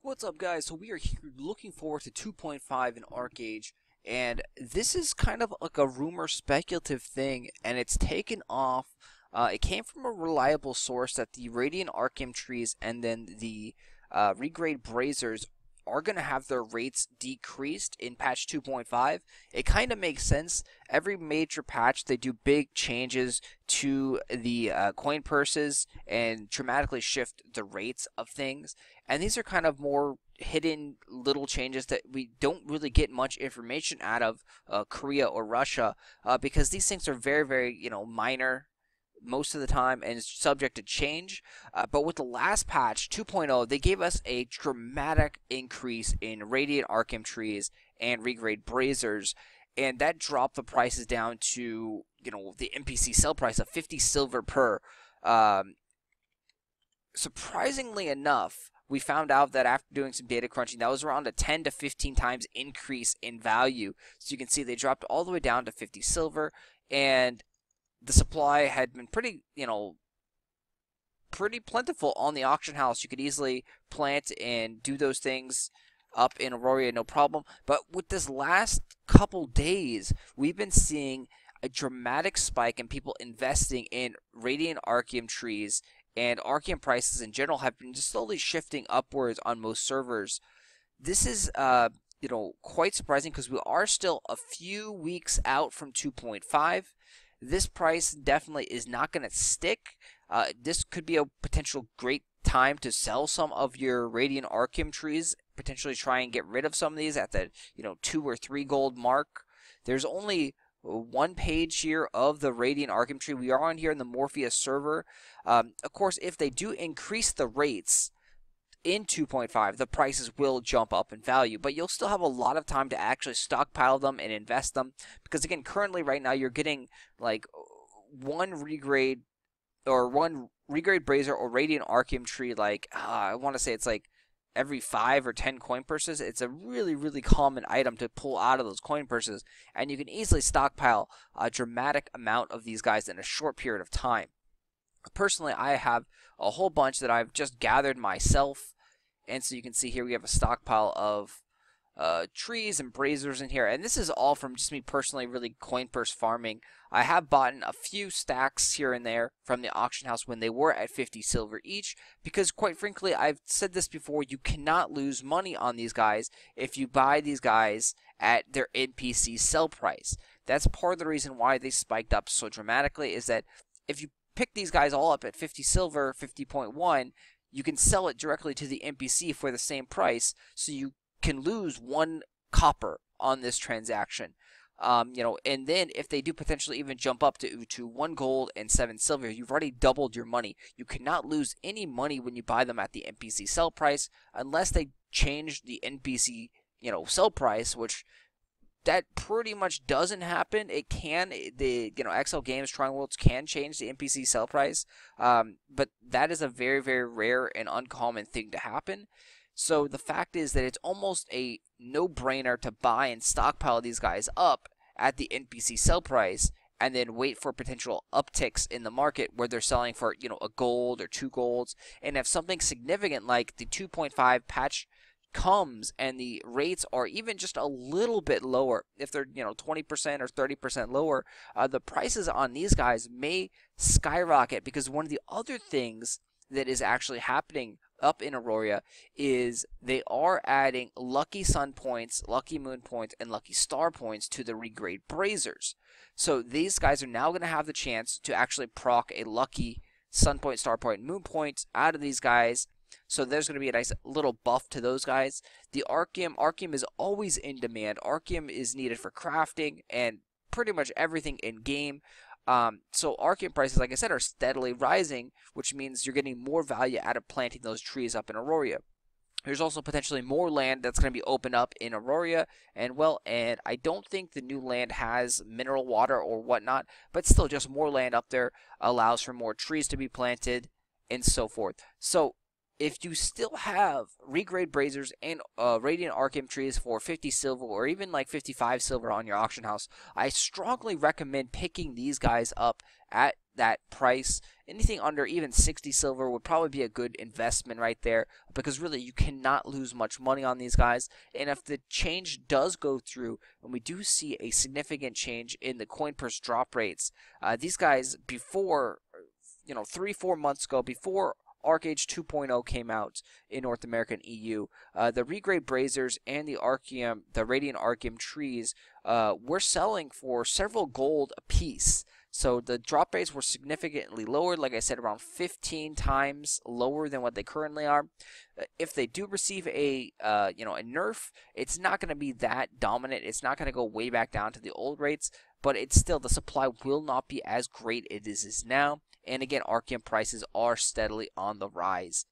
What's up, guys? So we are here looking forward to 2.5 in archeage, and this is kind of like a rumor speculative thing, and it's taken off. It came from a reliable source that the radiant archeum trees and then the regrade braziers are going to have their rates decreased in patch 2.5. It kind of makes sense. Every major patch, they do big changes to the coin purses and dramatically shift the rates of things. And these are kind of more hidden little changes that we don't really get much information out of Korea or Russia because these things are very, very, minor most of the time and it's subject to change. But with the last patch 2.0, they gave us a dramatic increase in radiant archeum trees and regrade braziers, and that dropped the prices down to the NPC sell price of 50 silver per. Surprisingly enough, we found out that after doing some data crunching, that was around a 10 to 15 times increase in value. So you can see they dropped all the way down to 50 silver, and the supply had been pretty plentiful on the auction house. You could easily plant and do those things up in Aurora, no problem. But with this last couple days, we've been seeing a dramatic spike in people investing in radiant archeum trees, and archeum prices in general have been just slowly shifting upwards on most servers. This is quite surprising because we are still a few weeks out from 2.5. This price definitely is not going to stick. This could be a potential great time to sell some of your radiant archeum trees, potentially try and get rid of some of these at the 2 or 3 gold mark. There's only one page here of the radiant archeum tree. We are on here in the Morpheus server. Of course, if they do increase the rates in 2.5, the prices will jump up in value, but you'll still have a lot of time to actually stockpile them and invest them, because again, currently right now you're getting like one regrade brazier or radiant archeum tree, like I want to say it's like every 5 or 10 coin purses. It's a really, really common item to pull out of those coin purses, and you can easily stockpile a dramatic amount of these guys in a short period of time. Personally, I have a whole bunch that I've just gathered myself, and so you can see here we have a stockpile of trees and braziers in here, and this is all from just me personally really coin purse farming. I have bought a few stacks here and there from the auction house when they were at 50 silver each, because quite frankly, I've said this before, you cannot lose money on these guys if you buy these guys at their NPC sell price. That's part of the reason why they spiked up so dramatically, is that if you pick these guys all up at 50 silver, 50.1, you can sell it directly to the NPC for the same price, so you can lose 1 copper on this transaction. And then if they do potentially even jump up to 1 gold and 7 silver, you've already doubled your money. You cannot lose any money when you buy them at the NPC sell price, unless they change the NPC, sell price, which that pretty much doesn't happen. It can, the XL Games Trying Worlds can change the NPC sell price, but that is a very, very rare and uncommon thing to happen. So the fact is that it's almost a no-brainer to buy and stockpile these guys up at the NPC sell price, and then wait for potential upticks in the market where they're selling for a gold or 2 golds. And if something significant like the 2.5 patch comes and the rates are even just a little bit lower, if they're 20% or 30% lower, the prices on these guys may skyrocket, because one of the other things that is actually happening up in Aurora is they are adding lucky sun points, lucky moon points, and lucky star points to the regrade braziers. So these guys are now going to have the chance to actually proc a lucky sun point, star point, moon point out of these guys. So there's going to be a nice little buff to those guys. The archeum is always in demand. Archeum is needed for crafting and pretty much everything in game. So archeum prices, like I said, are steadily rising, which means you're getting more value out of planting those trees up in Aurora. There's also potentially more land that's going to be opened up in Aurora, and I don't think the new land has mineral water or whatnot, but still just more land up there allows for more trees to be planted and so forth. So if you still have regrade braziers and radiant archeum trees for 50 silver or even like 55 silver on your auction house, I strongly recommend picking these guys up at that price. Anything under even 60 silver would probably be a good investment right there, because really you cannot lose much money on these guys. And if the change does go through and we do see a significant change in the coin purse drop rates, these guys before, 3-4 months ago, before Archeage 2.0 came out in North America and EU, the regrade braziers and the archeum, the radiant archeum trees, were selling for several gold a piece. So the drop rates were significantly lower, like I said, around 15 times lower than what they currently are. If they do receive a nerf, it's not going to be that dominant. It's not going to go way back down to the old rates, but it's still, the supply will not be as great as it is now. And again, archeum prices are steadily on the rise.